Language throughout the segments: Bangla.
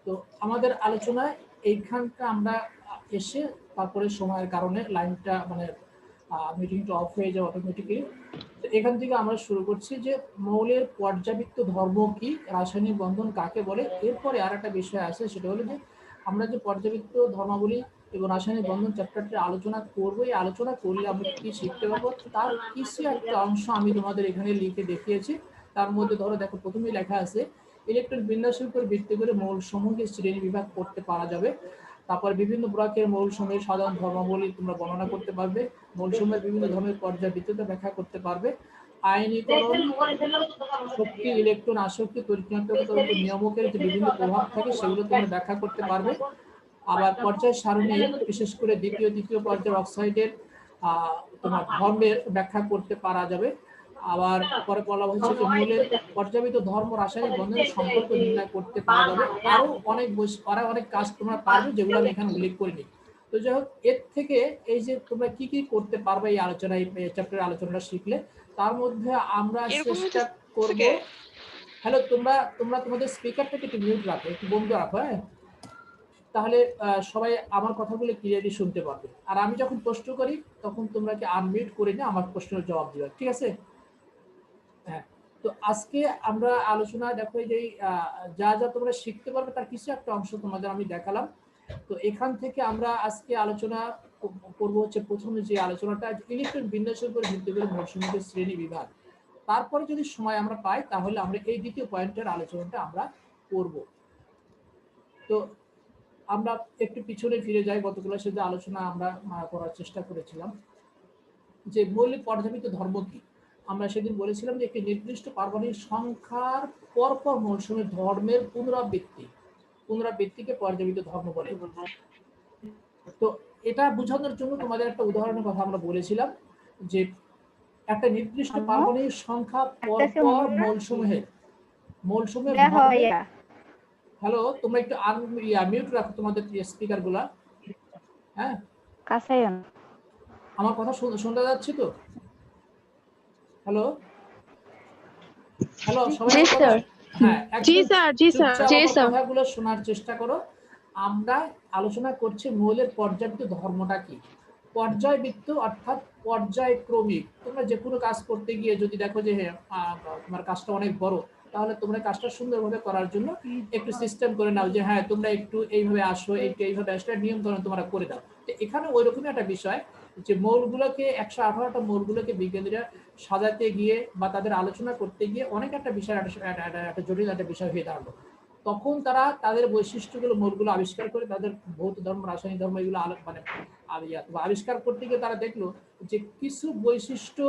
তো আমাদের আলোচনায় এইখানটা আমরা এসে তারপরে সময়ের কারণে লাইনটা মানে মিটিংটা অফ হয়ে যায় অটোমেটিক্যালি। তো এখান থেকে আমরা শুরু করছি যে মৌলের পর্যাবৃত্ত ধর্ম কি, রাসায়নিক বন্ধন কাকে বলে। এরপরে আর একটা বিষয় আছে, সেটা হলো যে আমরা যে পর্যাবৃত্ত ধর্মাবলী এবং রাসায়নিক বন্ধন চ্যাপ্টারটি আলোচনা করবো, এই আলোচনা করলে আমরা কি শিখতে পারবো তার কিছু একটা অংশ আমি তোমাদের এখানে লিখে দেখিয়েছি। তার মধ্যে ধরো দেখো প্রথমেই লেখা আছে ইলেকট্রন বিন্যাসের উপর ভিত্তি করে মৌল সমূহকে শ্রেণী বিভাগ করতে পারা যাবে। তারপর বিভিন্ন প্রকারের মৌল সমূহের সাধারণ ধর্মাবলী তোমরা বর্ণনা করতে পারবে, মৌল সমূহের বিভিন্ন ধরনের পর্যাবৃত্ততা ব্যাখ্যা করতে পারবে, আয়নীকরণ, শক্তি, ইলেকট্রন আসক্তি, তড়িৎ নিয়ামকের যে বিভিন্ন প্রভাব থাকে সেগুলো তোমরা ব্যাখ্যা করতে পারবে। আবার পর্যায় সারণী বিশেষ করে দ্বিতীয় তৃতীয় পর্যায়ের অক্সাইডের তোমার ধর্মের ব্যাখ্যা করতে পারা যাবে। আবার পরে বলা হচ্ছে যে মৌলের পর্যাবৃত্ত ধর্ম রাসায়নিক বন্ধনের সম্পর্ক নির্ণয় করতে পারা যাবে। আরো অনেক কাজ তোমরা পারবে যেগুলো আমি এখানে উল্লেখ করিনি। তো যাই হোক, এর থেকে এই যে তোমরা কি কি করতে পারবে এই আলোচনা, এই চ্যাপ্টারের আলোচনাটা শিখলে, তার মধ্যে আমরা চেষ্টা করব। হ্যালো, তোমরা তোমাদের স্পিকারটাকে একটু মিউট রাখো, একটু বন্ধ রাখো, হ্যাঁ, তাহলে সবাই আমার কথাগুলো ক্লিয়ারলি শুনতে পারবে। আর আমি যখন প্রশ্ন করি তখন তোমরা কি আনমিউট করে নিয়ে আমার প্রশ্নের জবাব দিবে, ঠিক আছে? হ্যাঁ। তো আজকে আমরা আলোচনা দেখো যে যা যা তোমরা শিখতে পারবে তার কিছু একটা অংশ তোমাদের আমি দেখালাম। তো এখান থেকে আমরা আজকে আলোচনা করব হচ্ছে প্রথমে যে আলোচনাটা ইলেকট্রন বিন্যাসের উপর ভিত্তি করে মৌলসমূহের শ্রেণী বিভাগ। তারপরে যদি সময় আমরা পাই তাহলে আমরা এই দ্বিতীয় পয়েন্টের আলোচনাটা আমরা করব। তো আমরা একটু পিছনে ফিরে যাই, গত ক্লাসে যে আলোচনা আমরা করার চেষ্টা করেছিলাম যে মৌলিক পর্যাবৃত্ত ধর্ম কি। আমরা সেদিন বলেছিলাম যে একটি নির্দিষ্ট পারমাণবিক সংখ্যার পরপর মৌলসমূহের ধর্মের পুনরাবৃত্তিকে পর্যাবৃত্ত ধর্ম বলে। তো এটা বোঝানোর জন্য তোমাদের একটা উদাহরণের কথা আমরা বলেছিলাম যে একটা নির্দিষ্ট পারমাণবিক সংখ্যা পরপর মৌলসমূহের হ্যালো, তোমরা একটু মিউট রাখো তোমাদের স্পিকার গুলা, হ্যাঁ, আমার কথা শোনা যাচ্ছে তো? হ্যালো হ্যালো, সবাই হ্যাঁ, কথাগুলো শোনার চেষ্টা করো। আমরা আলোচনা করছি মৌলের পর্যাবৃত্ত ধর্মটা কি। পর্যায়বৃত্ত অর্থাৎ পর্যায়ক্রমিক। তোমরা যে কোনো কাজ করতে গিয়ে যদি দেখো যে তোমার কাজটা অনেক বড়, তাহলে তোমরা কাজটা সুন্দরভাবে করার জন্য একটু সিস্টেম করে নাও যে হ্যাঁ তোমরা একটু এইভাবে আসো, একটু এইভাবে আসলে নিয়মকানুন তোমরা করে দাও। তো এখানে ওই রকমই একটা বিষয় যে মৌলগুলোকে 118টা মৌলগুলোকে বিজ্ঞানীরা সাজাতে গিয়ে বা তাদের আলোচনা করতে গিয়ে অনেক একটা বিষয় একটা জটিল একটা বিষয় হয়ে দাঁড়ালো। তখন তারা তাদের বৈশিষ্ট্যগুলো মৌলগুলো আবিষ্কার করে তাদের ভৌত ধর্ম, রাসায়নিক ধর্ম এগুলো মানে আবিষ্কার করতে গিয়ে তারা দেখলো যে কিছু বৈশিষ্ট্য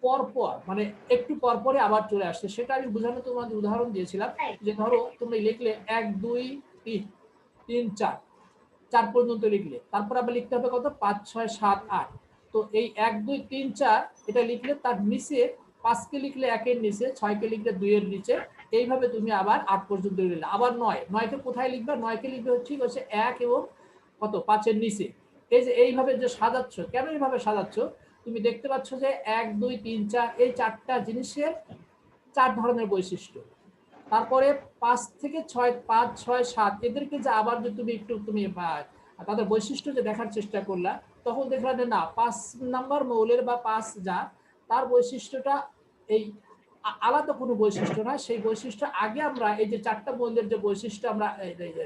পরপর মানে একটু পরপরে আবার চলে আসছে। সেটা আমি বোঝানো তোমাদের উদাহরণ দিয়েছিলাম যে ধরো তুমি লিখলে 1 2 3 3 4 4 পর্যন্ত লিখলে, তারপর আবার লিখতে হবে কত 5 6 7 8। তো এই 1 2 3 4 এটা লিখলে তার নিচে 5 কে লিখলে 1 এর নিচে, 6 কে লিখলে 2 এর নিচে, এইভাবে তুমি আবার 8 পর্যন্ত লিখলে। আবার 9 কে কোথায় লিখবে? 9 কে লিখবে হচ্ছে 1 এবং কত 5 এর নিচে। এই যে এইভাবে যে সাজাচ্ছ, কেন এইভাবে সাজাচ্ছ? তুমি দেখতে পাচ্ছ যে 1 2 3 4 এই চারটা জিনিসের 4 ধরনের বৈশিষ্ট্য। তারপরে 5 থেকে 6 5 6 7 এদেরকে যে আবার যে তুমি তাদের বৈশিষ্ট্য যে দেখার চেষ্টা করলা, তখন দেখলা যে না 5 নাম্বার মৌলের বা 5 যা তার বৈশিষ্ট্যটা এই আলাদা কোনো বৈশিষ্ট্য না। সেই বৈশিষ্ট্য আগে আমরা এই যে 4টা মৌলের যে বৈশিষ্ট্য আমরা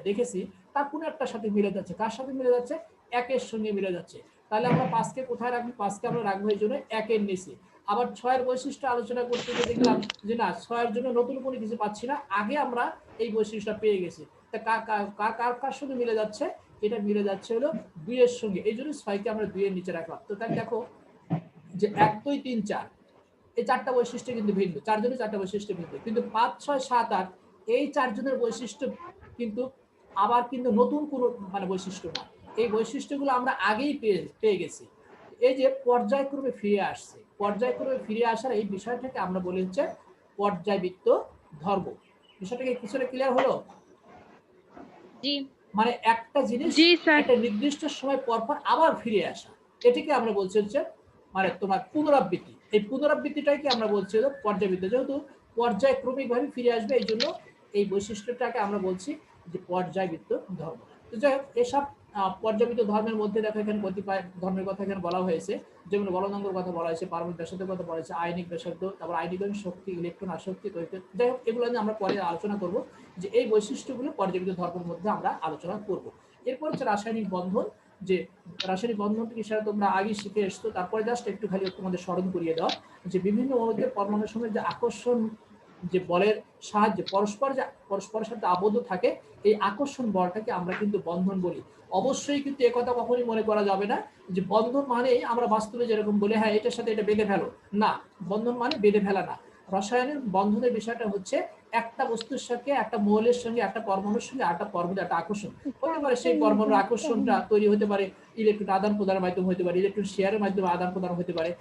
দেখেছি তার কোনো একটার সাথে মিলে যাচ্ছে। কার সাথে মিলে যাচ্ছে? 1 এর সঙ্গে মিলে যাচ্ছে। তাহলে আমরা 5 কে কোথায় রাখবো? 5 কে আমরা রাখবো এই জন্য 1 এর নিচে। আবার 6 এর বৈশিষ্ট্য আলোচনা করতে গিয়ে দেখলাম যে না 6 এর জন্য নতুন কোনো কিছু পাচ্ছি না, আগে আমরা এই বৈশিষ্ট্যটা পেয়ে গেছি। তা কার সঙ্গে মিলে যাচ্ছে? এটা মিলে যাচ্ছে হলো 2 এর সঙ্গে, এই জন্য 6 কে আমরা 2 এর নিচে রাখলাম। তো তাহলে দেখো যে 1 2 3 4 এই 4টা বৈশিষ্ট্য কিন্তু ভিন্ন, 4 জনের 4টা বৈশিষ্ট্য ভিন্ন, কিন্তু 5 6 7 8 এই 4 জনের বৈশিষ্ট্য কিন্তু আবার কিন্তু নতুন কোনো মানে বৈশিষ্ট্য না। এই বৈশিষ্ট্যগুলো আমরা আগেই পেয়ে গেছি। এই যে পর্যায়ক্রমে ফিরে আসছে, পর্যায়ক্রমে ফিরে আসার এই বিষয়টাকে আমরা বলি হচ্ছে পর্যায়বৃত্ত ধর্ম। বিষয়টাকে কিছুটা ক্লিয়ার হলো? জি। মানে একটা জিনিস একটা নির্দিষ্ট সময় পর পর আবার ফিরে আসা, এটাকে আমরা বলছি হচ্ছে মানে তোমার পুনরাবৃত্তি। এই পুনরাবৃত্তিটাকে আমরা বলছি হলো পর্যায়বৃত্তি। যেহেতু পর্যায়ক্রমিকভাবে ফিরে আসবে, এই জন্য এই বৈশিষ্ট্যটাকে আমরা বলছি যে পর্যায়বৃত্ত ধর্ম। তো যাই হোক, এসব পর্যাবৃত্ত ধর্মের মধ্যে দেখো এখানে কতিপয় ধর্মের কথা এখানে বলা হয়েছে, যেমন গলনাঙ্গর কথা বলা হয়েছে, পারমাণবিক ব্যাসার্ধের কথা বলা হয়েছে, আয়নিক ব্যাসার্ধ, তারপর আয়নিকরণ শক্তি, ইলেকট্রন আসক্তি, যাই হোক এগুলো নিয়ে আমরা পরে আলোচনা করব, যে এই বৈশিষ্ট্যগুলো পর্যাবৃত্ত ধর্মের মধ্যে আমরা আলোচনা করব। এরপর হচ্ছে রাসায়নিক বন্ধন, যে রাসায়নিক বন্ধন বিষয়ে তোমরা আগে শিখে এসছো, তারপরে জাস্ট একটু খালি তোমাদের স্মরণ করিয়ে দাও যে বিভিন্ন অণুতে পরমাণুর সময় যে আকর্ষণ, যে বলের সাহায্যে পরস্পরের সাথে আবদ্ধ থাকে, এই আকর্ষণ বলটাকে আমরা কিন্তু বন্ধন বলি। অবশ্যই কিন্তু একথা কখনোই মনে করা যাবে না যে বন্ধন মানে আমরা বাস্তবে যেরকম বলে হ্যাঁ এটার সাথে এটা বেঁধে ফেলো, না, বন্ধন মানে বেঁধে ফেলা না। রসায়নের বন্ধনের বিষয়টা হচ্ছে একটা বস্তুর সাথে, একটা মৌলের সঙ্গে, একটা পরমাণুর সঙ্গে একটা পরমাণুর একটা আকর্ষণ হতে পারে। সেই পরমাণুর আকর্ষণটা তৈরি হতে পারে ইলেকট্রন আদান প্রদানের মাধ্যমে হতে পারে, ইলেকট্রন শেয়ারের মাধ্যমে আদান প্রদান হতে পারে,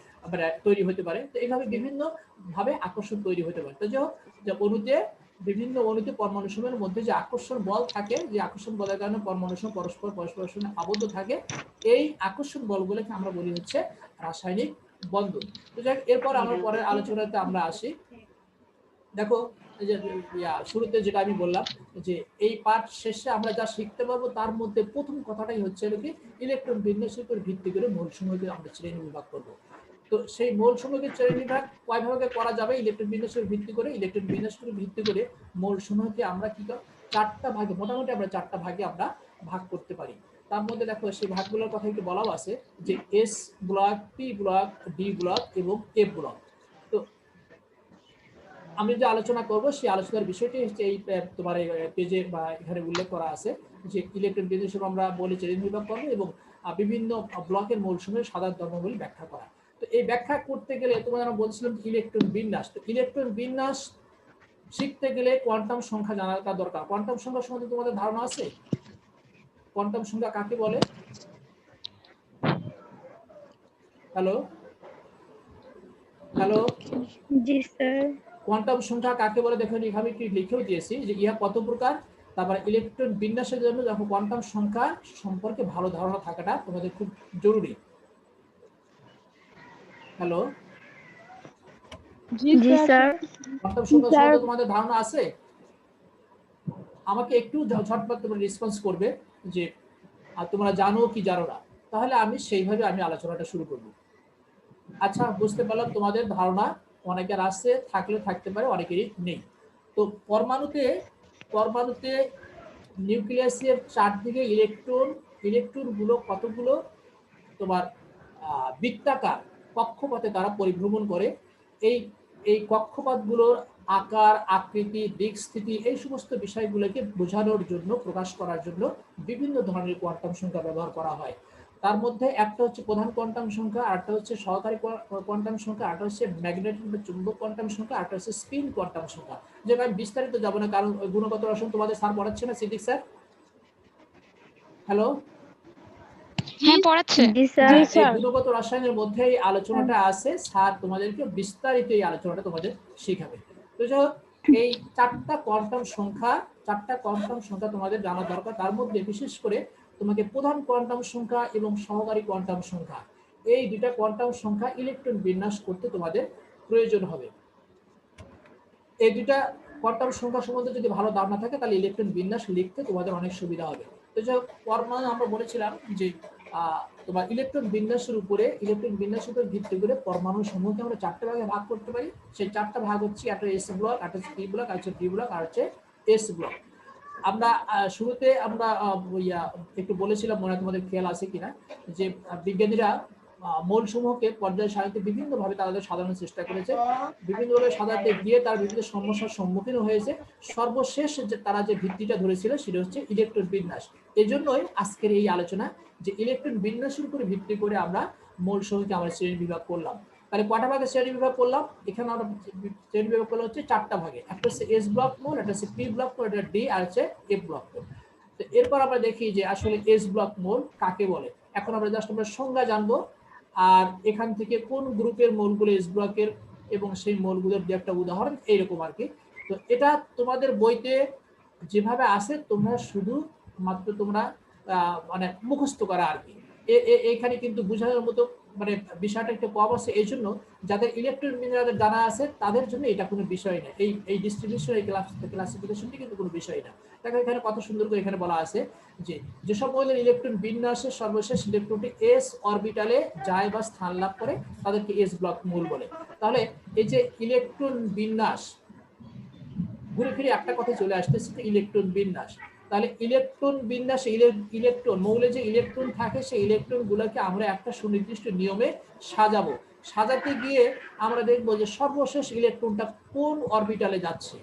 তৈরি হতে পারে। তো এইভাবে বিভিন্ন ভাবে আকর্ষণ তৈরি হতে পারে। তো যে অণুতে, বিভিন্ন অণুতে পরমাণু সমূহের মধ্যে যে আকর্ষণ বল থাকে, যে আকর্ষণ বলের কারণে পরমাণু সমূহ পরস্পরের সঙ্গে আবদ্ধ থাকে, এই আকর্ষণ বলগুলোকে আমরা বলি হচ্ছে রাসায়নিক বন্ধন। তো যাক, এরপর আমরা পরের আলোচনাতে আমরা আসি। দেখো যে শুরুতে যেটা আমি বললাম যে এই পাঠ শেষে আমরা যা শিখতে পারবো তার মধ্যে প্রথম কথাটাই হচ্ছে কি ইলেকট্রন বিন্যাসের উপর ভিত্তি করে মৌলসমূহকে আমরা শ্রেণী বিভাগ করব। তো সেই মৌলসমূহকে শ্রেণী বিভাগ কয় ভাগে করা যাবে? ইলেকট্রন বিন্যাসের ভিত্তি করে, ইলেকট্রন বিন্যাসের ভিত্তি করে মৌলসমূহকে আমরা কি চারটা ভাগে, মোটামুটি আমরা চারটা ভাগে আমরা ভাগ করতে পারি। তার মধ্যে দেখো সেই ভাগগুলোর কথা একটু বলাও আছে, যে S block, P block, D block এবং এফ ব্লক। তো আমি যে আলোচনা করব সেই আলোচনার বিষয়টি হচ্ছে এই তোমার পেজে বা এখানে উল্লেখ করা আছে, যে ইলেকট্রন বিন্যাস আমরা বলি শ্রেণী বিভাগ করবো এবং বিভিন্ন ব্লকের মৌলসমূহের সাধারণ ধর্মাবলী ব্যাখ্যা করা। তো এই ব্যাখ্যা করতে গেলে তোমরা যেন বলছিলাম ইলেকট্রন বিন্যাস, তো ইলেকট্রন বিন্যাস শিখতে গেলে কোয়ান্টাম সংখ্যা জানাটা দরকার। কোয়ান্টাম সংখ্যা সম্বন্ধে তোমাদের ধারণা আছে? কোয়ান্টাম সংখ্যা কাকে বলে? হ্যালো হ্যালো, জি স্যার। কোয়ান্টাম সংখ্যা কাকে বলে দেখুন, এখানে কি লিখেও দিয়েছি যে ইহা কত প্রকার। তারপরে ইলেকট্রন বিন্যাসের জন্য দেখো কোয়ান্টাম সংখ্যা সম্পর্কে ভালো ধারণা থাকাটা তোমাদের খুব জরুরি। হ্যালো, জি স্যার। কোয়ান্টাম সংখ্যা সম্বন্ধে তোমাদের ধারণা আছে? আমাকে একটু ঝটপট তোমরা রেসপন্স করবে যে তোমরা জানো কি জানো না, তাহলে আমি সেইভাবে আমি আলোচনাটা শুরু করব। আচ্ছা, বুঝতে পারলাম তোমাদের ধারণা অনেকের আছে, থাকলে থাকতে পারে, অনেকেরই নেই। তো পরমাণুতে নিউক্লিয়াসের চারদিকে ইলেকট্রনগুলো কতগুলো তোমার বৃত্তাকার কক্ষপথে তারা পরিভ্রমণ করে। এই কক্ষপথগুলোর আকার, আকৃতি, দিক স্থিতি, এই সমস্ত বিষয়গুলোকে বোঝানোর জন্য, প্রকাশ করার জন্য বিভিন্ন ধরনের কোয়ান্টাম সংখ্যা ব্যবহার করা হয়। তার মধ্যে একটা হচ্ছে প্রধান কোয়ান্টাম সংখ্যা, আরেকটা হচ্ছে সহকারী কোয়ান্টাম সংখ্যা, আরেকটা হচ্ছে ম্যাগনেটিক বা চুম্বক কোয়ান্টাম সংখ্যা, আরেকটা হচ্ছে স্পিন কোয়ান্টাম সংখ্যা। যেটা আমি বিস্তারিত যাব না, কারণ গুণগত রসায়ন তোমাদের স্যার পড়াচ্ছে না, সিদ্দিক স্যার। হ্যালো, হ্যাঁ পড়াচ্ছে। জি স্যার। গুণগত রসায়নের মধ্যে এই আলোচনাটা আছে, স্যার তোমাদেরকে বিস্তারিত এই আলোচনাটা তোমাদের শেখাবে। তো যাই এই চারটা কোয়ান্টাম সংখ্যা তোমাদের জানা দরকার। তার মধ্যে বিশেষ করে তোমাকে প্রধান কোয়ান্টাম সংখ্যা এবং সহকারী কোয়ান্টাম সংখ্যা, এই দুইটা কোয়ান্টাম সংখ্যা ইলেকট্রন বিন্যাস করতে তোমাদের প্রয়োজন হবে। এই দুইটা কোয়ান্টাম সংখ্যা সম্বন্ধে যদি ভালো ধারণা থাকে তাহলে ইলেকট্রন বিন্যাস লিখতে তোমাদের অনেক সুবিধা হবে। তো যে পরমাণু আমরা বলেছিলাম যে তোমার ইলেকট্রন বিন্যাসের উপরে ভিত্তি করে পরমাণু সমূহকে আমরা চারটে ভাগে ভাগ করতে পারি। সেই চারটা ভাগ হচ্ছে একটা এস ব্লক, একটা হচ্ছে পি ব্লক, একটা হচ্ছে ডি ব্লক, আর হচ্ছে এস ব্লক। আমরা শুরুতে আমরা একটু বলেছিলাম, মনে হয় তোমাদের খেয়াল আছে কিনা, যে বিজ্ঞানীরা মৌল সমূহকে পর্যায় সারণীতে বিভিন্ন ভাবে তাদের সাজানোর চেষ্টা করেছে, বিভিন্নভাবে সাজাতে গিয়ে তার বিভিন্ন সমস্যার সম্মুখীন হয়েছে। সর্বশেষ তারা যে ভিত্তিটা ধরেছিল সেটা হচ্ছে ইলেকট্রন বিন্যাস। এই জন্যই আজকের এই আলোচনা, যে ইলেকট্রন বিন্যাসের উপরে ভিত্তি করে আমরা মৌল সমূহকে আমরা শ্রেণী বিভাগ করলাম। তাহলে কটা ভাগে শ্রেণী বিভাগ করলাম? এখানে আমরা শ্রেণী বিভাগ করলাম হচ্ছে চারটা ভাগে। একটা হচ্ছে এস ব্লক মৌল, একটা হচ্ছে পি ব্লক মৌল, একটা ডি, আর হচ্ছে এফ ব্লক মৌল। তো এরপর আমরা দেখি যে আসলে এস ব্লক মৌল কাকে বলে। এখন আমরা জাস্ট আমরা সংজ্ঞা জানবো, আর এখান থেকে কোন গ্রুপের মৌলগুলো এস ব্লকের এবং সেই মৌলগুলোর যে একটা উদাহরণ, এইরকম আর কি। তো এটা তোমাদের বইতে যেভাবে আছে তোমরা শুধু মাত্র তোমরা মানে মুখস্থ করা আর কি। এইখানে কিন্তু বোঝানোর মতো মানে বিষয়টা একটু কম আছে, এই জন্য যাদের ইলেকট্রন মিনারেল জানা আছে তাদের জন্য এটা কোনো বিষয় না। এই ডিস্ট্রিবিউশন, এই ক্লাসিফিকেশনটি কিন্তু কোনো বিষয় না। দেখো এখানে কত সুন্দর করে এখানে বলা আছে যে যেসব মৌলের ইলেকট্রন বিন্যাসের সর্বশেষ ইলেকট্রনটি এস অরবিটালে যায় বা স্থান লাভ করে তাদেরকে এস ব্লক মৌল বলে। তাহলে এই যে ইলেকট্রন বিন্যাস, ঘুরে ফিরে একটা কথা চলে আসতেছে, ইলেকট্রন বিন্যাস। তাহলে ইলেকট্রন বিন্যাসে ইলেকট্রন মৌলে যে ইলেকট্রন থাকে সেই ইলেকট্রন গুলোকে আমরা একটা সুনির্দিষ্ট নিয়মে সাজাবো। সাজাতে গিয়ে আমরা দেখবো যে সর্বশেষ ইলেকট্রনটা কোন অরবিটালে যাচ্ছে,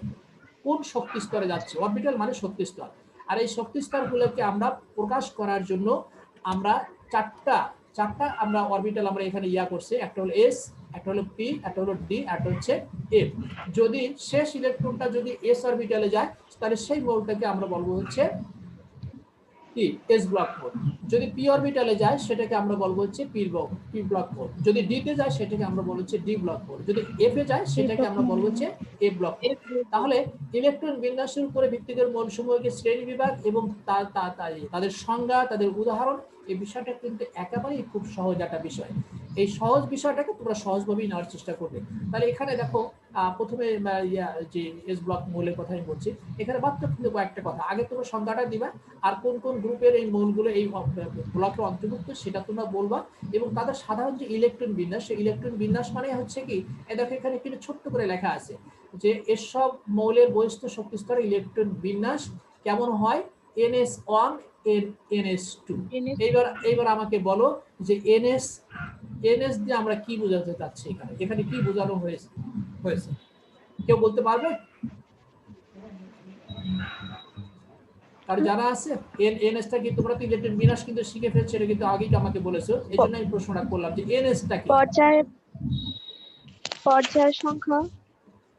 কোন শক্তি স্তরে যাচ্ছে। অরবিটাল মানে শক্তি স্তর। আর এই শক্তি স্তরগুলোকে আমরা প্রকাশ করার জন্য আমরা চারটা আমরা অরবিটাল আমরা এখানে করছি। একটা হলো এস, একটা হলো পি, একটা হলো ডি, একটা হচ্ছে এফ। যদি শেষ ইলেকট্রনটা যদি এস অরবিটালে যায় তাহলে সেই মৌলটাকে আমরা বলবো হচ্ছে কি এস ব্লক মৌল। যদি পি অরবিটালে যায় সেটাকে আমরা বলবো হচ্ছে পি ব্লক মৌল। যদি ডি তে যায় সেটাকে আমরা বলবো হচ্ছে ডি ব্লক মৌল। যদি এফ এ যায় সেটাকে আমরা বলবো হচ্ছে এফ ব্লক মৌল। তাহলে ইলেকট্রন বিন্যাসের উপরে ভিত্তি করে মৌলসমূহকে শ্রেণী বিভাগ এবং তাদের সংজ্ঞা, তাদের উদাহরণ, এই বিষয়টা কিন্তু একেবারেই খুব সহজ একটা বিষয়। এই সহজ বিষয়টাকে তোমরা সহজভাবেই নেওয়ার চেষ্টা করবে। তাহলে এখানে দেখো প্রথমে যে এস ব্লক মৌলের কথা আমি বলছি, এখানে মাত্র কিন্তু কয়েকটা কথা। আগে তোমরা সংজ্ঞাটা দিবা, আর কোন কোন গ্রুপের এই মৌলগুলো এই ব্লকের অন্তর্ভুক্ত সেটা তোমরা বলবা, এবং তাদের সাধারণ যে ইলেকট্রন বিন্যাস, সেই ইলেকট্রন বিন্যাস মানে হচ্ছে কি, দেখো এখানে কিন্তু ছোট্ট করে লেখা আছে যে এসব মৌলের বহিস্থ শক্তি স্তরে ইলেকট্রন বিন্যাস কেমন হয়, NS1 NS2। এইবার আমাকে বলো যে NS দিয়ে আমরা কি বোঝাতে চাচ্ছি, এখানে কি বোঝানো হয়েছে কেউ বলতে পারবে? আর যারা আছে এনএসটা কি তোমরা তো ইলেকট্রন বিন্যাস কিন্তু শিখে ফেলছো, এটা কিন্তু আগেই আমাকে বলেছো, এজন্য আমি প্রশ্নটা করলাম যে এনএসটা কি? পর্যায় সংখ্যা।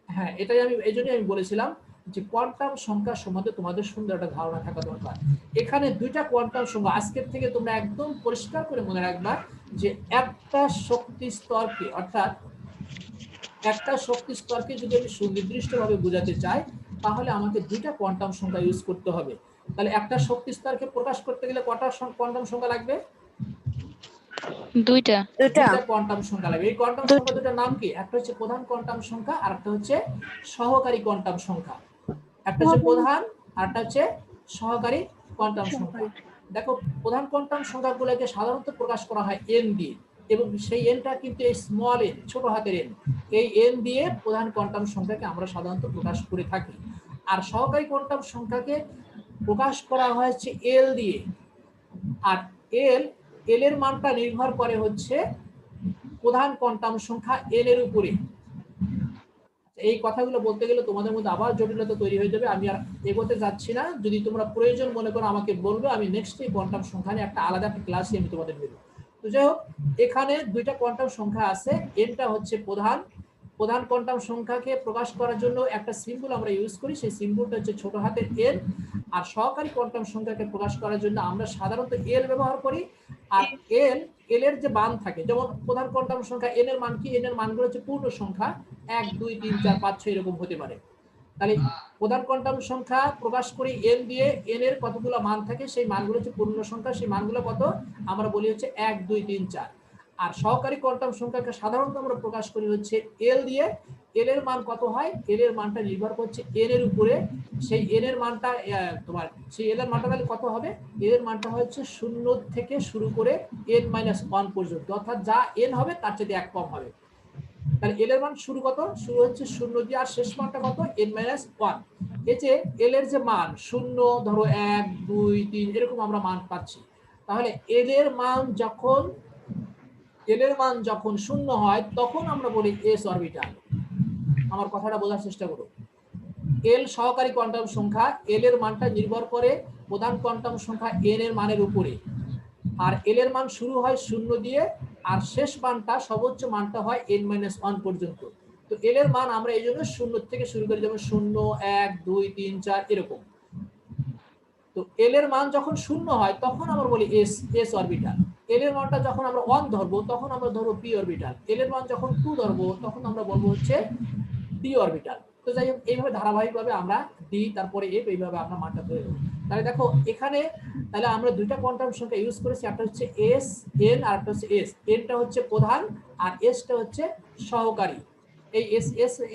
হ্যাঁ, এটাই আমি এইজন্যই আমি বলেছিলাম যে কোয়ান্টাম সংখ্যা সম্বন্ধে তোমাদের সুন্দর একটা ধারণা থাকা দরকার। এখানে দুইটা কোয়ান্টাম সংখ্যা আজকের থেকে তোমরা একদম পরিষ্কার করে মনে রাখবা যে একটা শক্তি স্তরকে, অর্থাৎ একটা শক্তি স্তরকে যদি আমি সুনির্দিষ্টভাবে বোঝাতে চাই তাহলে আমাকে দুইটা কোয়ান্টাম সংখ্যা ইউজ করতে হবে। তাহলে একটা শক্তি স্তরকে প্রকাশ করতে গেলে কটা কোয়ান্টাম সংখ্যা লাগবে? দুইটা কোয়ান্টাম সংখ্যা লাগবে। এই কোয়ান্টাম সংখ্যা দুটোর নাম কি? একটা হচ্ছে প্রধান কোয়ান্টাম সংখ্যা আর একটা হচ্ছে সহকারী কোয়ান্টাম সংখ্যা। একটা হচ্ছে প্রধান আর একটা হচ্ছে সহকারী কোয়ান্টাম সংখ্যা। দেখো প্রধান কোয়ান্টাম সংখ্যাগুলোকে সাধারণত প্রকাশ করা হয় এন দিয়ে, এবং সেই এনটা কিন্তু এই স্মল এন, ছোট হাতের এন, এই এন দিয়ে প্রধান কোয়ান্টাম সংখ্যাকে আমরা সাধারণত প্রকাশ করে থাকি। আর সহকারী কোয়ান্টাম সংখ্যাকে প্রকাশ করা হয়েছে এল দিয়ে। আর এল এর মানটা নির্ভর করে হচ্ছে প্রধান কোয়ান্টাম সংখ্যা এন এর উপরে। এই কথাগুলো বলতে গেলে তোমাদের মধ্যে আবার জটিলতা তৈরি হয়ে যাবে, আমি আর এগোতে যাচ্ছি না। যদি তোমরা প্রয়োজন মনে করো আমাকে বলবে, আমি নেক্সট এই কোয়ান্টাম সংখ্যা নিয়ে একটা আলাদা একটা ক্লাসে আমি তোমাদের দেব। তো যাই হোক, এখানে দুইটা কোয়ান্টাম সংখ্যা আছে। এনটা হচ্ছে প্রধান কোয়ান্টাম সংখ্যাকে প্রকাশ করার জন্য একটা সিম্বল আমরা ইউজ করি, সেই সিম্বলটা হচ্ছে ছোট হাতের এল। আর সহকারী কোয়ান্টাম সংখ্যাকে প্রকাশ করার জন্য আমরা সাধারণত এল ব্যবহার করি। আর এল এর যে মান থাকে, যেমন প্রধান কোয়ান্টাম সংখ্যা এন এর মান কি, এন এর মানগুলো হচ্ছে পূর্ণ সংখ্যা, 1 2 3 4 5 6 এরকম হতে পারে। তাহলে প্রধান কোয়ান্টাম সংখ্যা প্রকাশ করি এন দিয়ে, এন এর কতগুলো মান থাকে সেই মানগুলো হচ্ছে পূর্ণ সংখ্যা, সেই মানগুলো কত আমরা বলি হচ্ছে 1 2 3 4। আর সহকারী কোয়ান্টাম সংখ্যাকে সাধারণত আমরা প্রকাশ করি হচ্ছে এল দিয়ে। এল এর মান কত হয়, এল এর মানটা নির্ভর করছে এন এর উপরে। সেই এন এর মানটা তোমার সেই এল এর মানটা তাহলে কত হবে, এল এর মানটা হচ্ছে 0 থেকে শুরু করে n-1 পর্যন্ত, অর্থাৎ যা এন হবে তার চেয়ে 1 কম হবে। তাহলে এল এর মান শুরু হচ্ছে 0 দিয়ে, আর শেষ মানটা কত, n-1। এই যে এল এর যে মান 0, ধরো 1 2 3 এরকম আমরা মান পাচ্ছি। তাহলে এল এর মান যখন 0 হয় তখন আমরা বলি এস অরবিটাল। আমার কথাটা বোঝার চেষ্টা করো। এল সহকারী কোয়ান্টাম সংখ্যা, এল এর মানটা নির্ভর করে প্রধান কোয়ান্টাম সংখ্যা এন এর মানের উপরে। আর এল এর মান শুরু হয় 0 দিয়ে, আর শেষ মানটা সর্বোচ্চ মানটা হয় n-1 পর্যন্ত। তো এল এর মান আমরা এই জন্য 0 থেকে শুরু করি, যেমন 0 1 2 3 4 এরকম। তো এল এর মান যখন 0 হয় তখন আমরা বলি এস অরবিটাল। এল এর মানটা যখন আমরা 1 ধরবো তখন আমরা ধরবো পি অরবিটাল। এল এর মান যখন 2 ধরবো তখন আমরা বলবো হচ্ছে ডি অরবিটাল। তো যাই হোক এইভাবে ধারাবাহিকভাবে আমরা ডি তারপরে এফ এইভাবে আমরা মানটা ধরে নেব। তাহলে দেখো এখানে তাহলে আমরা দুইটা কোয়ান্টাম সংখ্যা ইউজ করেছি, একটা হচ্ছে এস এন আর একটা হচ্ছে এস। এনটা হচ্ছে প্রধান আর এসটা হচ্ছে সহকারী। এই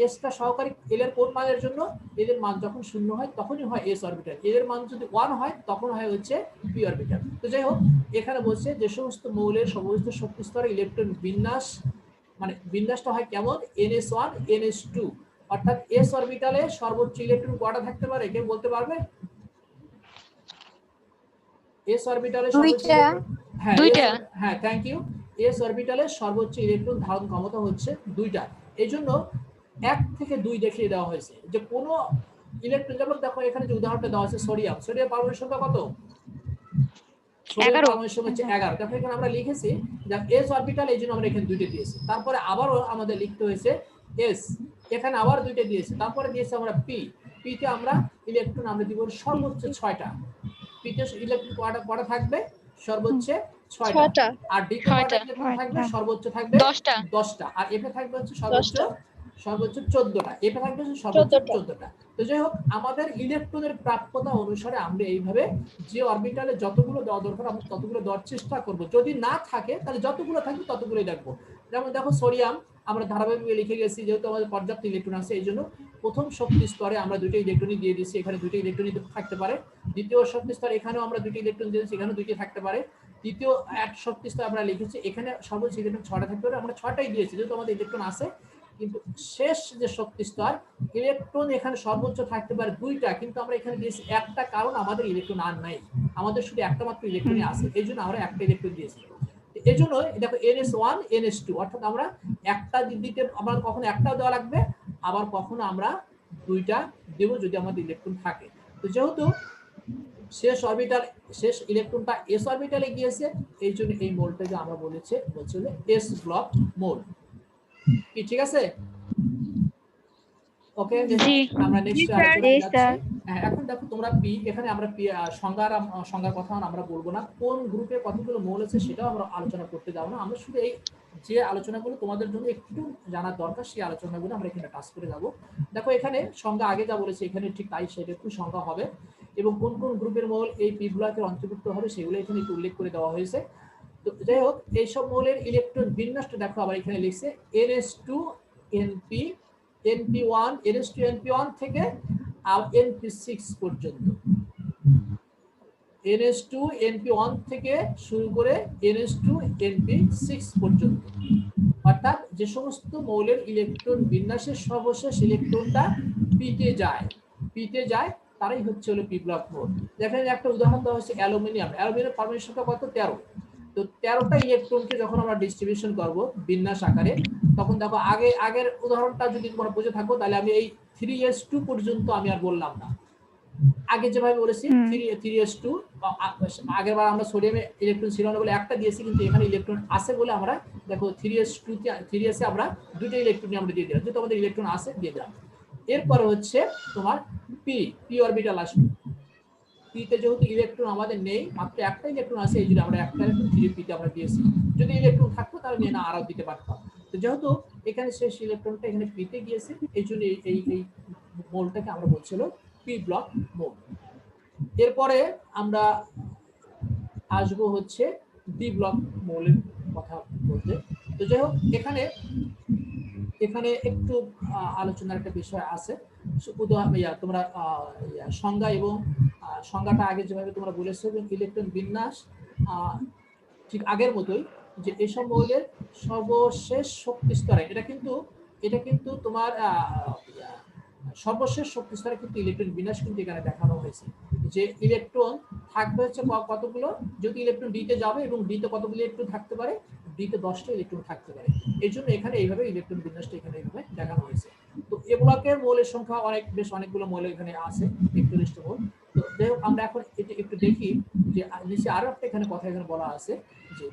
এসটা সহকারী, এল এর কোন মানের জন্য? এল এর মান যখন 0 হয় তখনই হয় এস অরবিটাল, এল এর মান যদি 1 হয় তখন হয় হচ্ছে পি অরবিটাল। তো যাই হোক এখানে বলছে যে সমস্ত মৌলের সমস্ত শক্তি স্তরে ইলেকট্রন বিন্যাস, মানে বিন্যাসটা হয় কেমন? NS1 NS2, অর্থাৎ এস অরবিটালে সর্বোচ্চ ইলেকট্রন কয়টা থাকতে পারে কেউ বলতে পারবে? এস অরবিটালে সর্বোচ্চ হ্যাঁ থ্যাংক ইউ। এস অরবিটালে সর্বোচ্চ ইলেকট্রন ধারণ ক্ষমতা হচ্ছে 2টা। এইজন্য 1 থেকে 2 দেখিয়ে দেওয়া হয়েছে যে কোন ইলেকট্রন, যেমন দেখো এখানে যে উদাহরণটা দেওয়া আছে সোডিয়াম, সোডিয়াম পারমাণবিক সংখ্যা কত? সোডিয়াম পারমাণবিক সংখ্যা হচ্ছে 11। দেখো এখানে আমরা লিখেছি যে এস অরবিটাল, এইজন্য আমরা এখানে 2টা দিয়েছি। তারপরে আবারও আমাদের লিখতে হয়েছে এস, এখানে আবার 2টা দিয়েছি। তারপরে দিয়েছি আমরা পি, পিতে আমরা ইলেকট্রন আমরা দিব সর্বোচ্চ 6টা। পিতে ইলেকট্রন কয়টা থাকবে? সর্বোচ্চ 6টা। আর ডিতে কয়টা ইলেকট্রন থাকবে? সর্বোচ্চ থাকবে 10টা। আর এফে থাকবে হচ্ছে সর্বোচ্চ 14টা। এফে থাকবে সর্বোচ্চ 14টা। তো যাই হোক আমাদের ইলেকট্রনের প্রাপ্যতা অনুসারে আমরা এইভাবে যে অরবিটালে যতগুলো দেওয়া দরকার আমরা ততগুলো দেওয়ার চেষ্টা করব। যদি না থাকে তাহলে যতগুলো থাকবে ততগুলোই দেখবো। যেমন দেখো সোডিয়াম আমরা ধারাবাহিকভাবে লিখে গেছি, যেহেতু আমাদের পর্যাপ্ত ইলেকট্রন আছে এই জন্য প্রথম শক্তি স্তরে আমরা 2টা ইলেকট্রনই দিয়ে দিচ্ছি, এখানে 2টা ইলেকট্রনই থাকতে পারে। দ্বিতীয় শক্তি স্তরে এখানেও আমরা 2টা ইলেকট্রন দিয়েছি, এখানেও 2টা থাকতে পারে। তৃতীয় এক শক্তি স্তরে আমরা লিখেছি এখানে সর্বোচ্চ ইলেকট্রন 6টা থাকতে পারে, আমরা 6টাই দিয়েছি যেহেতু আমাদের ইলেকট্রন আছে। কিন্তু শেষ যে শক্তি স্তর ইলেকট্রন এখানে সর্বোচ্চ থাকতে পারে 2টা, কিন্তু আমরা এখানে দিয়েছি একটা, কারণ আমাদের ইলেকট্রন আর নাই, আমাদের শুধু একটা মাত্র ইলেকট্রনই আছে, এই জন্য আমরা একটা ইলেকট্রন দিয়েছি। এই জন্য দেখো NS1 NS2, অর্থাৎ আমরা একটা দিতে আমরা কখনো একটাও দেওয়া লাগবে, আবার কখনো আমরা 2টা দেব যদি আমাদের ইলেকট্রন থাকে। তো যেহেতু শেষ অরবিটাল শেষ ইলেকট্রনটা এস অরবিটালে গিয়েছে এই জন্য এই মোলটাকে আমরা বলছে এস ব্লক মোল। কি ঠিক আছে? ওকে, আমরা নেক্সট আলোচনায় যাচ্ছি। এখন দেখো তোমরা পি, এখানে আমরা পি সংজ্ঞার কথা আমরা বলবো না, কোন গ্রুপে কতগুলো মোল আছে সেটাও আমরা আলোচনা করতে যাব না। আমরা শুধু এই যে আলোচনাগুলো তোমাদের জন্য একটু জানার দরকার সেই আলোচনাগুলো আমরা এখানে টাচ করে যাব। দেখো এখানে সংজ্ঞা আগে যা বলেছে এখানে ঠিক তাই সেটা একটু সংজ্ঞা হবে, এবং কোন কোন গ্রুপের মোল এই পি ব্লকের অন্তর্ভুক্ত হবে সেগুলো এখানে একটু উল্লেখ করে দেওয়া হয়েছে। তো যাই হোক এইসব মৌলের ইলেকট্রন বিন্যাসটা দেখো আবার এখানে লিখছে NS2 NP NP1 NS2 NP1 থেকে NP6 পর্যন্ত, NS2 NP1 থেকে শুরু করে NS2 NP6 পর্যন্ত, অর্থাৎ যে সমস্ত মৌলের ইলেকট্রন বিন্যাসের সর্বশেষ ইলেকট্রনটা পিতে যায় তারাই হচ্ছে হলো পি ব্লক মোল। দেখেন একটা উদাহরণ দেওয়া হচ্ছে অ্যালুমিনিয়াম পারমাণবিক সংখ্যা কত? 13। তো 13টা ইলেকট্রনকে যখন আমরা ডিস্ট্রিবিউশন করব বিন্যাস আকারে, তখন দেখো আগের উদাহরণটা যদি তোমরা বুঝে থাকো তাহলে আমি এই 3s2 পর্যন্ত আমি আর বললাম না, আগে যেভাবে বলেছি 3s2, আগের বার আমরা সোডিয়ামে ইলেকট্রন ছিল না বলে একটা দিয়েছি, কিন্তু এখানে ইলেকট্রন আছে বলে আমরা দেখো 3s এ আমরা 2টা ইলেকট্রন আমরা দিয়ে দিলাম, যেহেতু আমাদের ইলেকট্রন আছে দিয়ে দিলাম। এরপরে হচ্ছে তোমার পি অরবিটাল আসবে। পিতে যেহেতু ইলেকট্রন আমাদের নেই, মাত্র একটা ইলেকট্রন আছে, এই জন্য আমরা একটা ইলেকট্রন 3p-তে আমরা দিয়েছি। যদি ইলেকট্রন থাকতো তাহলে নিয়ে না আরও দিতে পারতাম। তো যেহেতু এখানে শেষ ইলেকট্রনটা এখানে পিতে গিয়েছে এই জন্য এই মোলটাকে আমরা বলছিল পি ব্লক মোল। এরপরে আমরা আসবো হচ্ছে ডি ব্লক মোলের কথা বলতে। তো যাই হোক এখানে একটু আলোচনার একটা বিষয় আছে। তোমরা সংজ্ঞা এবং সংজ্ঞাটা আগে যেভাবে তোমরা বলেছো এবং ইলেকট্রন বিন্যাস ঠিক আগের মতোই, যে এসব মৌলের সর্বশেষ শক্তি স্তরে এটা কিন্তু তোমার সর্বশেষ শক্তি স্তরে কিন্তু ইলেকট্রন বিন্যাস কিন্তু এখানে দেখানো হয়েছে, যে ইলেকট্রন থাকবে হচ্ছে কতগুলো, যদি ইলেকট্রন ডিতে যাবে এবং ডিতে কতগুলো ইলেকট্রন থাকতে পারে, ডিতে 10টা ইলেকট্রন থাকতে পারে। এই জন্য এখানে এইভাবে ইলেকট্রন বিন্যাসটা এখানে এইভাবে দেখানো হয়েছে। তো এ ব্লকের মৌলের সংখ্যা অনেকগুলো মৌল এখানে আছে, 41টা মৌল। তো যাই হোক আমরা এখন এটা একটু দেখি যে নিচে আরো একটা এখানে কথা এখানে বলা আছে যে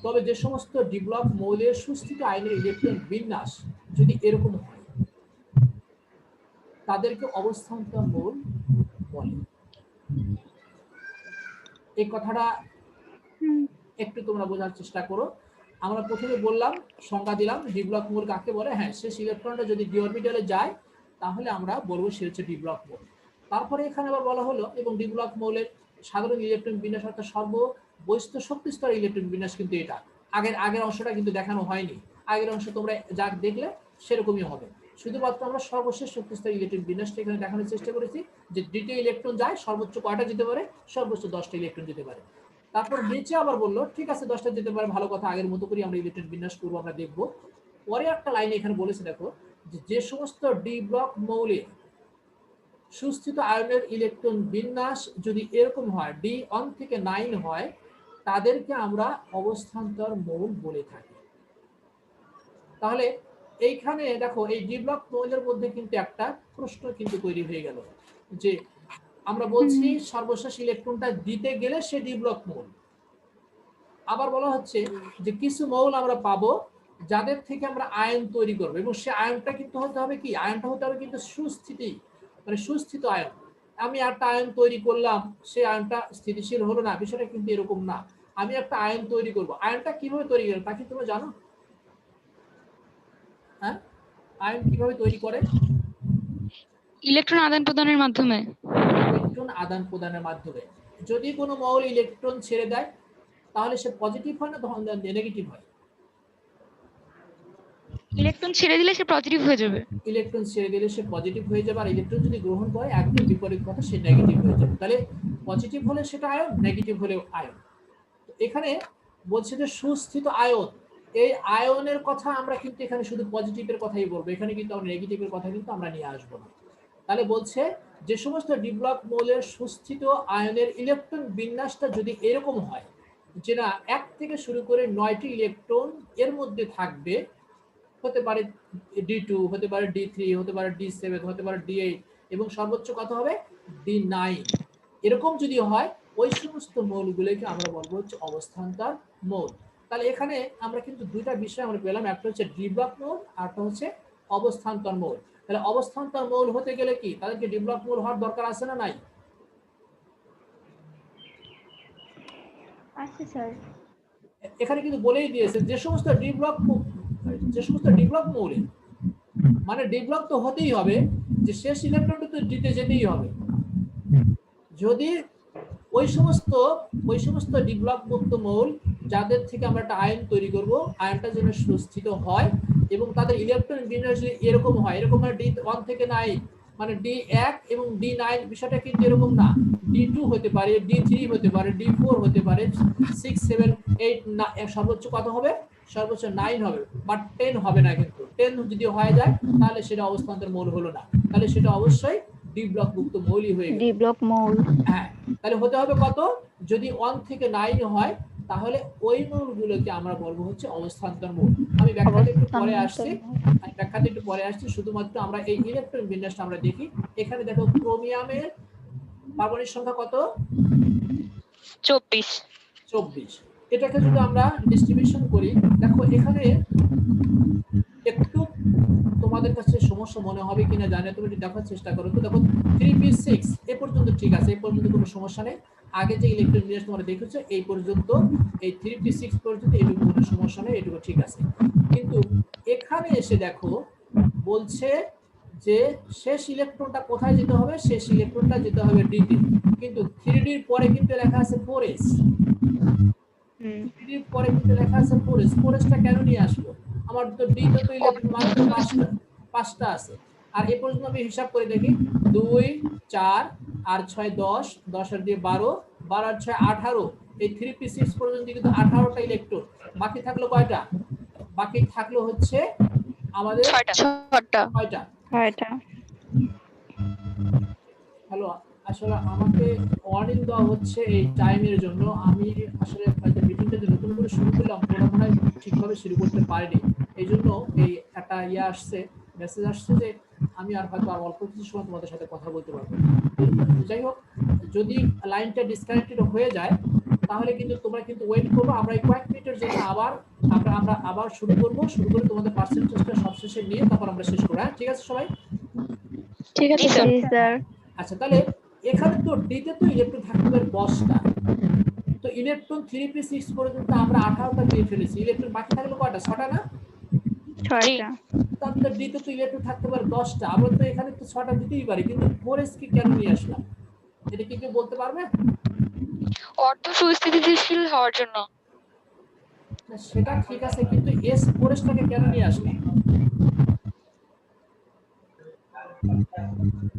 তবে যে সমস্ত ডি ব্লক মৌলের সুস্থিত আয়নের ইলেকট্রন বিন্যাস যদি এরকম হয় তাদেরকে অবস্থান্তর মৌল বলে। এই কথাটা একটু তোমরা বোঝার চেষ্টা করো। আমরা প্রথমে বললাম, সংজ্ঞা দিলাম ডি ব্লক মৌল কাকে বলে। হ্যাঁ, শেষ ইলেকট্রনটা যদি ডি অরবিটালে যায় তাহলে আমরা বলবো সে হচ্ছে ডি ব্লক মৌল। তারপরে এখানে আবার বলা হলো এবং ডি ব্লক মৌলের সাধারণ ইলেকট্রন বিন্যাস অর্থাৎ সর্ববহিস্থ শক্তি স্তর ইলেকট্রন বিন্যাস কিন্তু এটা। আগের অংশটা কিন্তু দেখানো হয়নি, আগের অংশ তোমরা যা দেখলে সেরকমই হবে, শুধুমাত্র আমরা সর্বশেষ শক্তি স্তর ইলেকট্রন বিন্যাসটা এখানে দেখানোর চেষ্টা করেছি যে দ্বিতীয় ইলেকট্রন যায় সর্বোচ্চ কয়টা যেতে পারে, সর্বোচ্চ 10টা ইলেকট্রন যেতে পারে। তারপর নিচে আবার বললো ঠিক আছে 10টা যেতে পারে, ভালো কথা, আগের মতো করে আমরা ইলেকট্রন বিন্যাস করবো, আমরা দেখবো। পরে একটা লাইনে এখানে বলেছে দেখো যে সমস্ত ডি ব্লক মৌলে সুস্থিত আয়নের ইলেকট্রন বিন্যাস যদি এরকম হয় D1 থেকে 9 হয় তাদেরকে আমরা অবস্থান্তর মৌল বলে থাকি। তাহলে এইখানে দেখো এই ডি ব্লক মৌলের মধ্যে কিন্তু একটা প্রশ্ন কিন্তু তৈরি হয়ে গেল যে আমরা বলছি সর্বশেষ ইলেকট্রনটা দিতে গেলে সে ডি ব্লক মৌল। আবার বলা হচ্ছে যে কিছু মৌল আমরা পাবো যাদের থেকে আমরা আয়ন তৈরি করবো এবং সে আয়নটা কিন্তু হতে হবে কি, আয়নটা হতে হবে কিন্তু সুস্থিতি, মানে সুস্থিত আয়ন। আমি একটা আয়ন তৈরি করলাম, সেই আয়নটা স্থিতিশীল হলো না, বিষয়টা কিন্তু এরকম না। আমি একটা আয়ন তৈরি করব, আয়নটা কিভাবে তৈরি করে তা কি তোমরা জানো? হ্যাঁ, আয়ন কিভাবে তৈরি করে? ইলেকট্রন আদান প্রদানের মাধ্যমে। ইলেকট্রন আদান প্রদানের মাধ্যমে। যদি কোনো মৌল ইলেকট্রন ছেড়ে দেয় তাহলে সে পজিটিভ হয় না নেগেটিভ হয়? ইলেকট্রন ছেড়ে দিলে সে পজিটিভ হয়ে যাবে। ইলেকট্রন ছেড়ে দিলে সে পজিটিভ হয়ে যাবে, আর ইলেকট্রন যদি গ্রহণ করে একদম বিপরীত কথা, সে নেগেটিভ হয়ে যাবে। তাহলে পজিটিভ হলে সেটা আয়ন, নেগেটিভ হলেও আয়ন। এখানে বলছে যে সুস্থিত আয়ন, এই আয়নের কথা আমরা কিন্তু এখানে শুধু পজিটিভের কথাই বলবো, এখানে কিন্তু আমরা নেগেটিভের কথা কিন্তু আমরা নিয়ে আসবো না। তাহলে বলছে যে সমস্ত ডি ব্লক মৌলের সুস্থিত আয়নের ইলেকট্রন বিন্যাসটা যদি এরকম হয় যে না 1 থেকে শুরু করে 9টি ইলেকট্রন এর মধ্যে থাকবে, হতে পারে D2, হতে পারে D3, হতে পারে D7, হতে পারে D8 এবং সর্বোচ্চ কত হবে D9, এরকম যদি হয় ওই সমস্ত মৌলগুলোকে আমরা বলবো হচ্ছে অবস্থান্তর মৌল। তাহলে এখানে আমরা কিন্তু দুইটা বিষয় আমরা পেলাম, একটা হচ্ছে ডি ব্লক মৌল আর একটা হচ্ছে অবস্থান্তর মৌল। তাহলে অবস্থান্তর মৌল হতে গেলে কি তাদেরকে ডি ব্লক মৌল হওয়ার দরকার আছে না নাই? আছে স্যার। এখানে কিন্তু বলেই দিয়েছে যে সমস্ত ডি ব্লক মৌলে মানে ডি ব্লক তো হতেই হবে, যে শেষ ইলেকট্রনটা তো দিতে যেতেই হবে। যদি ওই সমস্ত ডি ব্লক মুক্ত মৌল যাদের থেকে আমরা একটা আয়ন তৈরি করব, আয়নটা যেন সুস্থিত হয় এবং তাদের ইলেকট্রন বিন্যাস যদি এরকম হয়, এরকম মানে D1 থেকে 9 মানে D1 এবং D9, বিষয়টা কিন্তু এরকম না, D2 হতে পারে, D3 হতে পারে, D4 হতে পারে, 6 7 8 সর্বোচ্চ কত হবে, সর্বোচ্চ 9 হবে, বাট 10 হবে না। কিন্তু 10 যদি হয়ে যায় তাহলে সেটা অবস্থান্তর মৌল হলো না, তাহলে সেটা অবশ্যই ডি ব্লক মুক্ত মৌলই হয়ে গেল, ডি ব্লক মৌল। হ্যাঁ। তাহলে হতে হবে কত, যদি 1 থেকে 9 হয় তাহলে ওই মৌলগুলোকে আমরা বলবো হচ্ছে অবস্থান্তর মৌল। আমি ব্যাখ্যাটা একটু পরে আসছি, শুধুমাত্র আমরা এই ইলেকট্রন বিন্যাসটা আমরা দেখি। এখানে দেখো ক্রোমিয়ামের পারমাণবিক সংখ্যা কত, 24। এটাকে যদি আমরা ডিস্ট্রিবিউশন করি, দেখো এখানে একটু তোমাদের কাছে সমস্যা মনে হবে কিনা জানি, তুমি দেখার চেষ্টা করো। তো দেখো 3p6 এ পর্যন্ত ঠিক আছে, এই পর্যন্ত কোনো সমস্যা নেই। আগে যে ইলেকট্রন বিন্যাস তোমরা দেখেছো এই পর্যন্ত, এই 3p6 পর্যন্ত এটুকু কোনো সমস্যা নেই, এটুকু ঠিক আছে। কিন্তু এখানে এসে দেখো বলছে যে শেষ ইলেকট্রনটা কোথায় যেতে হবে, শেষ ইলেকট্রনটা যেতে হবে D তে, কিন্তু 3d এর পরে কিন্তু লেখা আছে 4s, 3d এর পরে কিন্তু লেখা আছে 4s। 4sটা কেন নিয়ে আসলো, আমার তো D তে তো ইলেকট্রন মাত্র 5টা আছে। আর এই পর্যন্ত আমি হিসাব করে দেখি 2 4 আর 6 10, 10 আর 2 12, 12 আর 6 18, এই 3p6 পর্যন্ত কিন্তু 18টা ইলেকট্রন। বাকি থাকলো কয়টা, বাকি থাকলো হচ্ছে আমাদের 6টা। হ্যালো, আসলে আমাকে ওয়ার্নিং দেওয়া হচ্ছে এই টাইমের জন্য। আমি আসলে হয়তো মিটিংটা যে নতুন করে শুরু করলাম ওটা মনে হয় ঠিকভাবে শুরু করতে পারিনি, এই জন্য এই একটা মেসেজ আসছে যে আমি আর হয়তো আর অল্প কিছু সময় তোমাদের সাথে কথা বলতে পারবো। যাই হোক, যদি লাইনটা ডিসকানেক্টেড হয়ে যায় তাহলে কিন্তু তোমরা কিন্তু ওয়েট করবো, আমরা এই কয়েক মিনিটের জন্য আমরা আবার শুরু করে তোমাদের পার্সেন্টেজটা সবশেষে নিয়ে তারপর আমরা শেষ করবো। হ্যাঁ, ঠিক আছে সবাই? ঠিক আছে স্যার। আচ্ছা, তাহলে এখানে তো ডিতে তো ইলেকট্রন থাকতে পারে 10টা, তো ইলেকট্রন 3p6 পর্যন্ত আমরা 18টা দিয়ে ফেলেছি, ইলেকট্রন বাকি থাকলো কয়টা, 6টা না? 6টা। তাহলে ডি তে তো ইলেকট্রন থাকতে পারে 10টা, আমরা তো এখানে তো 6টা দিতেই পারি, কিন্তু 4s কি কেন নিয়ে আসলাম, এটা কি কেউ বলতে পারবে? অর্ধ সুস্থিতিশীল হওয়ার জন্য। না, সেটা ঠিক আছে, কিন্তু এস 4s টাকে কেন নিয়ে আসলাম?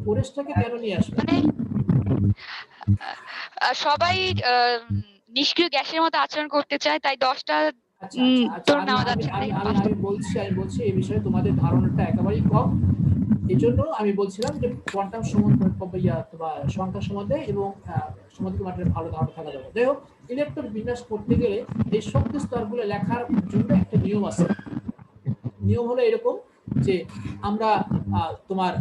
4s টাকে কেন নিয়ে আসলাম? মানে সবাই নিষ্ক্রিয় গ্যাসের মতো আচরণ করতে চায়, তাই 10টা আচ্ছা আচ্ছা আচ্ছা, তোর আমি নেওয়া আমি যাচ্ছে না, আমি তাই আমি 5টা। আমি বলছি এই বিষয়ে তোমাদের ধারণাটা একেবারেই কম। এই জন্য আমি বলছিলাম যে কোয়ান্টাম সম্বন্ধে বা সংখ্যা সম্বন্ধে এবং সম্বন্ধে তোমার একটা ভালো ধারণা থাকা দরকার। যাই হোক, ইলেকট্রন বিন্যাস করতে গেলে এই শক্তি স্তরগুলো লেখার জন্য একটা নিয়ম আছে। নিয়ম হলো এরকম যে আমরা তোমার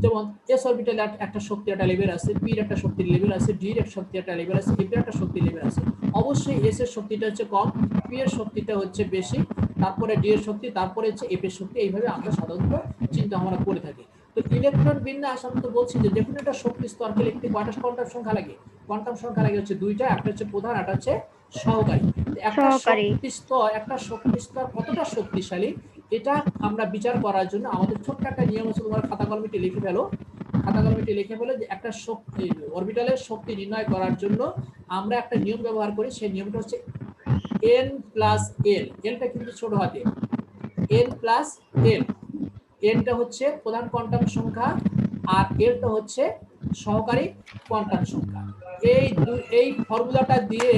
যেমন এস অরবিটালে একটা শক্তি একটা লেভেল আছে, পি এর একটা শক্তির লেভেল আছে, ডি এর একটা শক্তি একটা লেভেল আছে, এফ এর একটা শক্তির লেভেল আছে। অবশ্যই এস এর শক্তিটা হচ্ছে কম, পি এর শক্তিটা হচ্ছে বেশি, তারপরে ডি এর শক্তি, তারপরে হচ্ছে এফ এর শক্তি। এইভাবে আমরা সাধারণত চিন্তা ভাবনা করে থাকি। তো ইলেকট্রন বিন্যাস আমি তো বলছি যে কোনো একটা শক্তি স্তরকে লিখতে কয়টা কোয়ান্টাম সংখ্যা লাগে? কোয়ান্টাম সংখ্যা লাগে হচ্ছে দুইটা, একটা হচ্ছে প্রধান, একটা হচ্ছে সহকারী। একটা শক্তি স্তর কতটা শক্তিশালী এটা আমরা বিচার করার জন্য আমাদের ছোট্ট একটা নিয়ম আছে, তোমার খাতা কলমে লিখে ফেলো। খাতা কলমে লিখে ফেলো যে একটা শক্তি অরবিটালের শক্তি নির্ণয় করার জন্য আমরা একটা নিয়ম ব্যবহার করি। সেই নিয়মটা হচ্ছে n প্লাস এল। এলটা কিন্তু ছোট হাতে, n প্লাস এল। এনটা হচ্ছে প্রধান কোয়ান্টাম সংখ্যা আর এলটা হচ্ছে সহকারী কোয়ান্টাম সংখ্যা। এই ফর্মুলাটা দিয়ে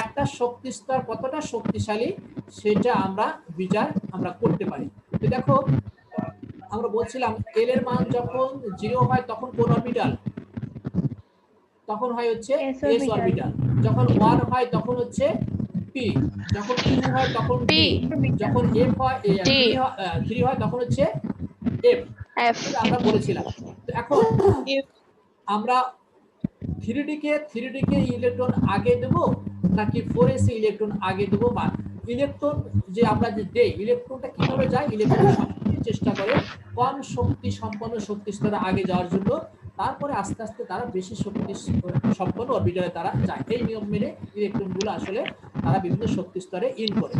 একটা শক্তি স্তর কতটা শক্তিশালী সেটা আমরা বিচার করতে পারি। তো দেখো, আমরা বলছিলাম এল এর মান যখন 0 হয় তখন কোন অরবিটাল? তখন হয় হচ্ছে এস অরবিটাল। যখন 1 হয় তখন হচ্ছে পি, যখন 2 হয় তখন ডি, যখন এফ হয় 3 হয় তখন হচ্ছে এফ। আমরা বলেছিলাম। তো এখন আমরা 3D কে ইলেকট্রন আগে দেব নাকি 4s এ ইলেকট্রন আগে দেব? বা ইলেকট্রন যে আমরা যে দেই, ইলেকট্রনটা কিভাবে যায়? ইলেকট্রন সবসময় চেষ্টা করে কম শক্তি সম্পন্ন শক্তি স্তরে আগে যাওয়ার জন্য, তারপরে আস্তে আস্তে তারা বেশি শক্তি সম্পন্ন অরবিটালে তারা যায়। এই নিয়ম মেনে ইলেকট্রনগুলো আসলে তারা বিভিন্ন শক্তি স্তরে ইন করে।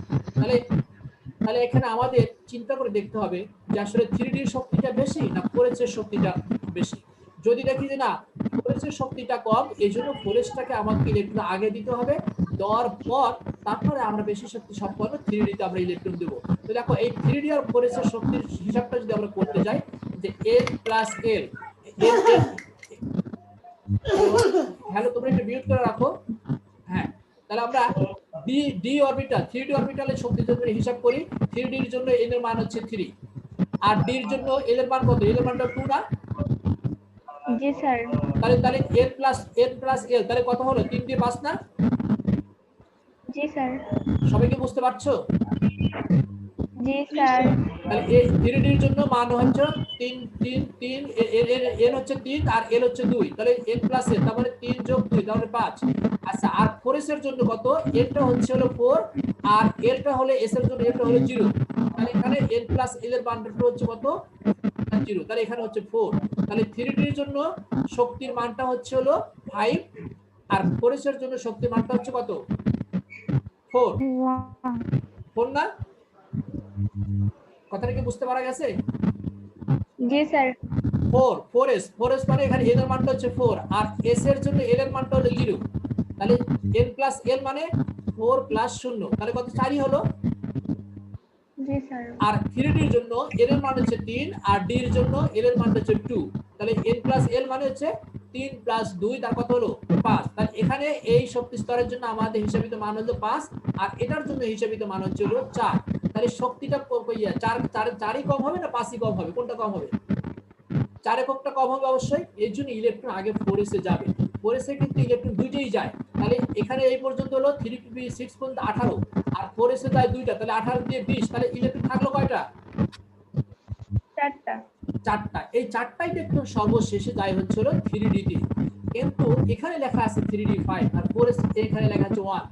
তাহলে এখানে আমাদের চিন্তা করে দেখতে হবে যে আসলে 3D শক্তিটা বেশি না 4s এর শক্তিটা বেশি। যদি দেখি যে না 4s এর শক্তিটা কম, এই জন্য 4s টাকে আমাকে ইলেকট্রন আগে দিতে হবে, দেওয়ার পর তারপরে আমরা বেশি শক্তি সম্পন্ন 3D তে আমরা ইলেকট্রন দেবো। তো দেখো, এই 3D আর 4s এর শক্তির হিসাবটা যদি আমরা করতে যাই যে n প্লাস এল, হ্যালো তোমরা একটু মিউট করে রাখো। হ্যাঁ, তাহলে আমরা ডি অরবিটাল 3D অরবিটালের শক্তির জন্য হিসাব করি। 3D এর জন্য n এর মান হচ্ছে 3 আর d এর জন্য l এর মান কত? l এর মানটা 2 না? জি স্যার। তাহলে n প্লাস l তাহলে কত হলো? 3 দিয়ে 5 না? জি স্যার। সবাই কি বুঝতে পারছো? জি স্যার। তাহলে 3D এর জন্য মান হচ্ছে 3 n হচ্ছে 3 আর l হচ্ছে 2, তাহলে n প্লাস l তার মানে 3 যোগ 2 তাহলে 5। আচ্ছা, আর 4s এর জন্য কত? n টা হচ্ছে হলো 4 আর l টা হলো s এর জন্য l টা হলো 0, তাহলে এখানে n প্লাস l এর মানটা হচ্ছে কত? 0, তাহলে এখানে হচ্ছে 4। তাহলে 3D এর জন্য শক্তির মানটা হচ্ছে হলো 5 আর 4s এর জন্য শক্তির মানটা হচ্ছে কত? 4 না? কথাটা কি বুঝতে পারা গেছে? জি স্যার। 4s মানে এখানে n এর মানটা হচ্ছে 4 আর s এর জন্য l এর মানটা হলো 0, তাহলে n প্লাস l মানে 4 প্লাস 0, তাহলে কত? 4ই হলো। জি স্যার। আর 3D এর জন্য l এর মান হচ্ছে 3 আর d এর জন্য l এর মান হচ্ছে 2, তাহলে n প্লাস l মানে হচ্ছে 3 প্লাস 2 তার কত হলো? 5। তাহলে এখানে এই শক্তি স্তরের জন্য আমাদের হিসাবিত মান হলো 5 আর এটার জন্য হিসাবিত মান হচ্ছে হলো 4। তাহলে শক্তিটা 4ই কম হবে না 5ই কম হবে? কোনটা কম হবে? 4 এককটা কম হবে অবশ্যই। এর জন্য ইলেকট্রন আগে 4s এ যাবে। 4s এ কিন্তু ইলেকট্রন দুইটাই যায়। তাহলে এখানে এই পর্যন্ত হলো 3p6 পর্যন্ত 18 আর 4s এ যায় দুইটা, তাহলে 18 দিয়ে 20, তাহলে ইলেকট্রন থাকলো কয়টা? 4টা। এই 4টাই ইলেকট্রন সর্বশেষে যায় হচ্ছে হলো 3D তে। কিন্তু এখানে লেখা আছে 3d5 আর 4s এখানে লেখা আছে 1।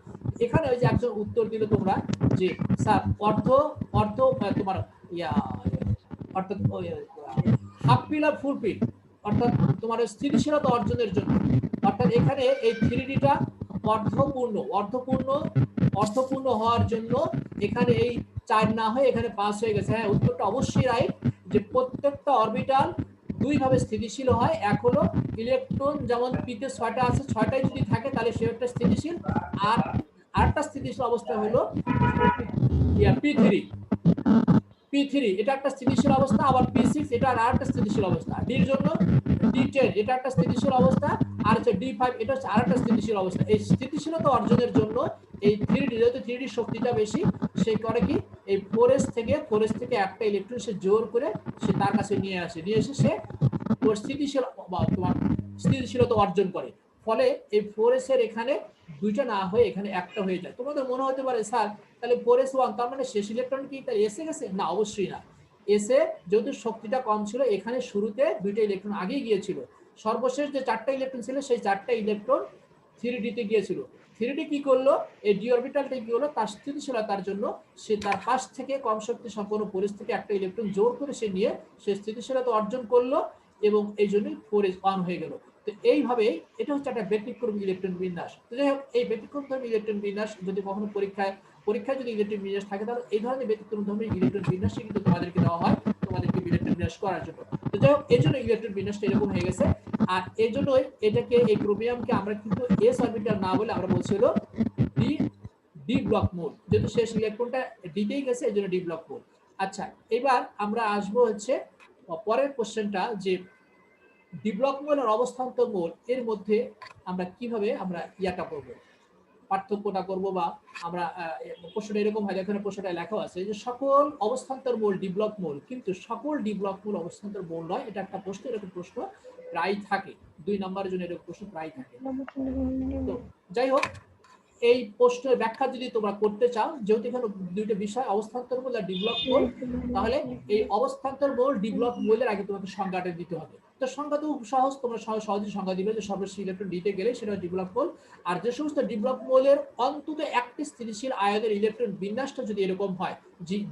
এখানে ওই যে একজন উত্তর দিল তোমরা যে স্যার অর্থ তোমার অর্থাৎ হাফ পিল আর ফুল পিল, অর্থাৎ তোমার স্থিতিশীলতা অর্জনের জন্য, অর্থাৎ এখানে এই 3Dটা অর্ধপূর্ণ অর্ধপূর্ণ অর্ধপূর্ণ হওয়ার জন্য এখানে এই 4 না হয়ে এখানে 5 হয়ে গেছে। হ্যাঁ, উত্তরটা অবশ্যই রাইট, যে প্রত্যেকটা অরবিটাল দুই ভাবে স্থিতিশীল হয়। এক হলো ইলেকট্রন যেমন পিতে 6টা আছে, 6টাই যদি থাকে তাহলে সে একটা স্থিতিশীল, আর আরেকটা স্থিতিশীল অবস্থা হলো P3 P3 এটা একটা স্থিতিশীল অবস্থা, আবার P6 এটা আরেকটা স্থিতিশীল অবস্থা। ডির জন্য D10 এটা একটা স্থিতিশীল অবস্থা, আর হচ্ছে D5 এটা হচ্ছে আরেকটা স্থিতিশীল অবস্থা। এই স্থিতিশীলতা অর্জনের জন্য এই 3D যেহেতু 3D শক্তিটা বেশি, সে করে কি এই 4s থেকে একটা ইলেকট্রন সে জোর করে সে তার কাছে নিয়ে এসে সে ওর স্থিতিশীলতা অর্জন করে। ফলে এই 4s এর এখানে দুইটা না হয়ে এখানে একটা হয়ে যায়। তোমাদের মনে হতে পারে স্যার তাহলে 4s1 তার মানে শেষ ইলেকট্রন কি তার এসে গেছে? না, অবশ্যই না। এসে যেহেতু শক্তিটা কম ছিল, এখানে শুরুতে দুইটা ইলেকট্রন আগেই গিয়েছিল। সর্বশেষ যে 4টা ইলেকট্রন ছিল সেই 4টা ইলেকট্রন 3D তে গিয়েছিল। 3D কি করলো, এই ডি অরবিটালটা কি হলো, তার স্থিতিশীলতার জন্য সে তার পাশ থেকে কম শক্তি সম্পন্ন পরিস্থিতি একটা ইলেকট্রন জোর করে সে নিয়ে সে স্থিতিশীলতা অর্জন করলো, এবং এই জন্যই 4s1 হয়ে গেল। তো এইভাবে এটা হচ্ছে একটা ব্যতিক্রমী ইলেকট্রন বিন্যাস। তো যাই হোক, এই ব্যতিক্রমধর্মী ইলেকট্রন বিন্যাস যদি কখনো পরীক্ষায় যদি ইলেকট্রন বিন্যাস থাকে, তাহলে এই ধরনের ব্যতিক্রমধর্মী ইলেকট্রন বিন্যাস কিন্তু তোমাদেরকে দেওয়া হয় তোমাদেরকে ইলেকট্রন বিন্যাস করার জন্য। তো যাই হোক, এই জন্য ইলেকট্রন বিন্যাসটা এরকম হয়ে গেছে। আর এই জন্যই এটাকে এই ক্রোমিয়ামকে আমরা কিন্তু এস অরবিটাল না বলে আমরা বলছি হলো ডি ব্লক মোল, যেহেতু শেষ ইলেকট্রনটা ডিতেই গেছে এই জন্য ডি ব্লক মোল। আচ্ছা, এবার আমরা আসবো হচ্ছে পরের কোশ্চেনটা, যে ডি ব্লক মোল আর অবস্থান্তর মোল এর মধ্যে আমরা কিভাবে আমরা ইয়াটা করব, পার্থক্যটা করব, বা আমরা প্রশ্নটা এরকম হয়, এখানে প্রশ্নটা লেখা আছে যে সকল অবস্থান্তর মোল ডি ব্লক মোল, কিন্তু সকল ডি ব্লক মোল অবস্থান্তর মোল নয়। এটা একটা প্রশ্ন, এরকম প্রশ্ন প্রায় থাকে, 2 নম্বরের জন্য এরকম প্রশ্ন প্রায় থাকে। তো যাই হোক, এই প্রশ্নের ব্যাখ্যা যদি তোমরা করতে চাও, যেহেতু এখানে দুইটা বিষয় অবস্থান্তর মোল আর ডি ব্লক মোল, তাহলে এই অবস্থান্তর মোল ডি ব্লক মোলের আগে তোমাকে সংজ্ঞাটা দিতে হবে। তো সংজ্ঞা তো সহজ, তোমরা সহজে সংজ্ঞা দিবে যে সর্বশেষ ইলেকট্রন ডিতে গেলে সেটা ডি ব্লক মোল। আর যে সমস্ত ডি ব্লক মোলের অন্তত একটি স্থিতিশীল আয়নের ইলেকট্রন বিন্যাসটা যদি এরকম হয়,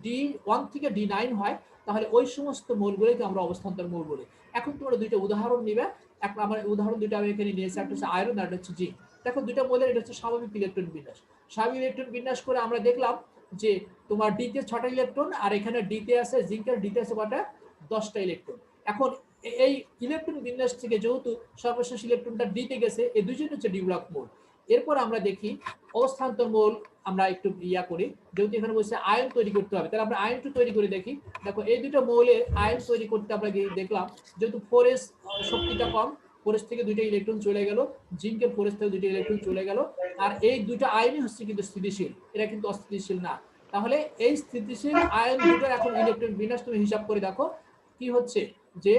D1 থেকে D9 হয়, তাহলে ওই সমস্ত মোলগুলোকে আমরা অবস্থান্তর মোল বলি। এখন তোমরা দুইটা উদাহরণ নিবে। এখন আমার উদাহরণ দুইটা আমি এখানে নিয়েছি, একটা হচ্ছে আয়রন আর একটা হচ্ছে জিঙ্ক। দেখো দুইটা মোলের এটা হচ্ছে স্বাভাবিক ইলেকট্রন বিন্যাস। স্বাভাবিক ইলেকট্রন বিন্যাস করে আমরা দেখলাম যে তোমার ডিতে 6টা ইলেকট্রন, আর এখানে ডিতে আছে, জিঙ্কের ডিতে আছে কটা, 10টা ইলেকট্রন। এখন এই ইলেকট্রন বিন্যাস থেকে যেহেতু সর্বশেষ ইলেকট্রনটা ডিতে গেছে, এই দুইজন হচ্ছে ডি ব্লক মোল। এরপর আমরা দেখি অবস্থান্তর মোল, আমরা একটু ইয়া করি, যেহেতু এখানে বলছে আয়ন তৈরি করতে হবে, তাহলে আমরা আয়নটা তৈরি করে দেখি। দেখো এই দুটো মৌলের আয়ন তৈরি করতে আমরা দেখলাম, যেহেতু 4s শক্তিটা কম, 4s থেকে দুইটা ইলেকট্রন চলে গেল, জিঙ্কের 4s থেকে দুইটা ইলেকট্রন চলে গেল, আর এই দুইটা আয়নই হচ্ছে কিন্তু স্থিতিশীল, এরা কিন্তু অস্থিতিশীল না। তাহলে এই স্থিতিশীল আয়ন দুটোর এখন ইলেকট্রন বিন্যাস তুমি হিসাব করে দেখো কি হচ্ছে, যে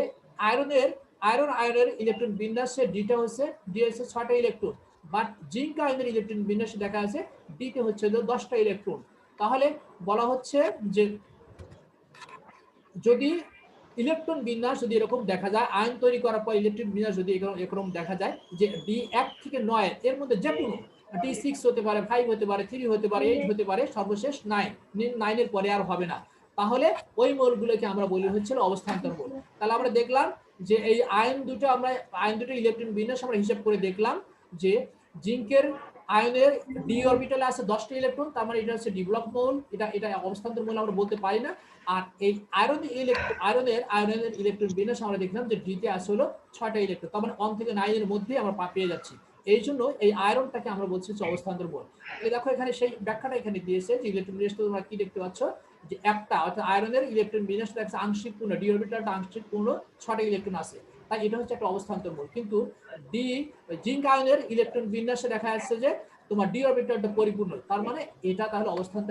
আয়রনের ইলেকট্রন বিন্যাসে ডিটা হচ্ছে, ডি হচ্ছে 6টা ইলেকট্রন, বাট জিঙ্ক আয়নের ইলেকট্রন বিন্যাসে দেখা আছে ডিতে হচ্ছে 10টা ইলেকট্রন। তাহলে বলা হচ্ছে যে যদি ইলেকট্রন বিন্যাস যদি এরকম দেখা যায়, আয়ন তৈরি করার পর ইলেকট্রন বিন্যাস যদি এরকম দেখা যায় যে D1 থেকে 9 এর মধ্যে যে কোনো D6 হতে পারে, 5 হতে পারে, 3 হতে পারে, 8 হতে পারে, সর্বশেষ 9 এর পরে আর হবে না, তাহলে ওই মোলগুলোকে আমরা বলি হচ্ছে অবস্থান্তর মোল। তাহলে আমরা দেখলাম যে এই আয়ন দুটো ইলেকট্রন বিন্যাস আমরা হিসাব করে দেখলাম যে জিঙ্কের আয়নের ডি অরবিটালে আছে 10টা ইলেকট্রন, তার মানে এটা হচ্ছে ডি ব্লক মোল, এটা অবস্থান্তর মোল আমরা বলতে পারি না। আর এই আয়রনের ইলেকট্রন বিন্যাস আমরা দেখলাম যে ডিতে আছে হলো 6টা ইলেকট্রন, তার মানে 1 থেকে 9 এর মধ্যে আমরা পেয়ে যাচ্ছি। এই জন্য এই আয়রনটাকে আমরা বলছি অবস্থান্তর মোল। দেখো এখানে সেই ব্যাখ্যাটা এখানে দিয়েছে যে ইলেকট্রন বিন্যাস তোমরা কি দেখতে পাচ্ছ, যে একটা অর্থাৎ আয়রনের ইলেকট্রন বিন্যাস আছে আংশিক পূর্ণ, ডি অরবিটালটা আংশিক পূর্ণ, 6টা ইলেকট্রন আছে, তাই এটা হচ্ছে একটা অবস্থান্তর মোল। কিন্তু জিঙ্ক আয়নের ইলেকট্রন বিন্যাসে দেখা যাচ্ছে যে তোমার ডি অরবিটালটা পরিপূর্ণ, তার মানে এটা তাহলে অবস্থান্তর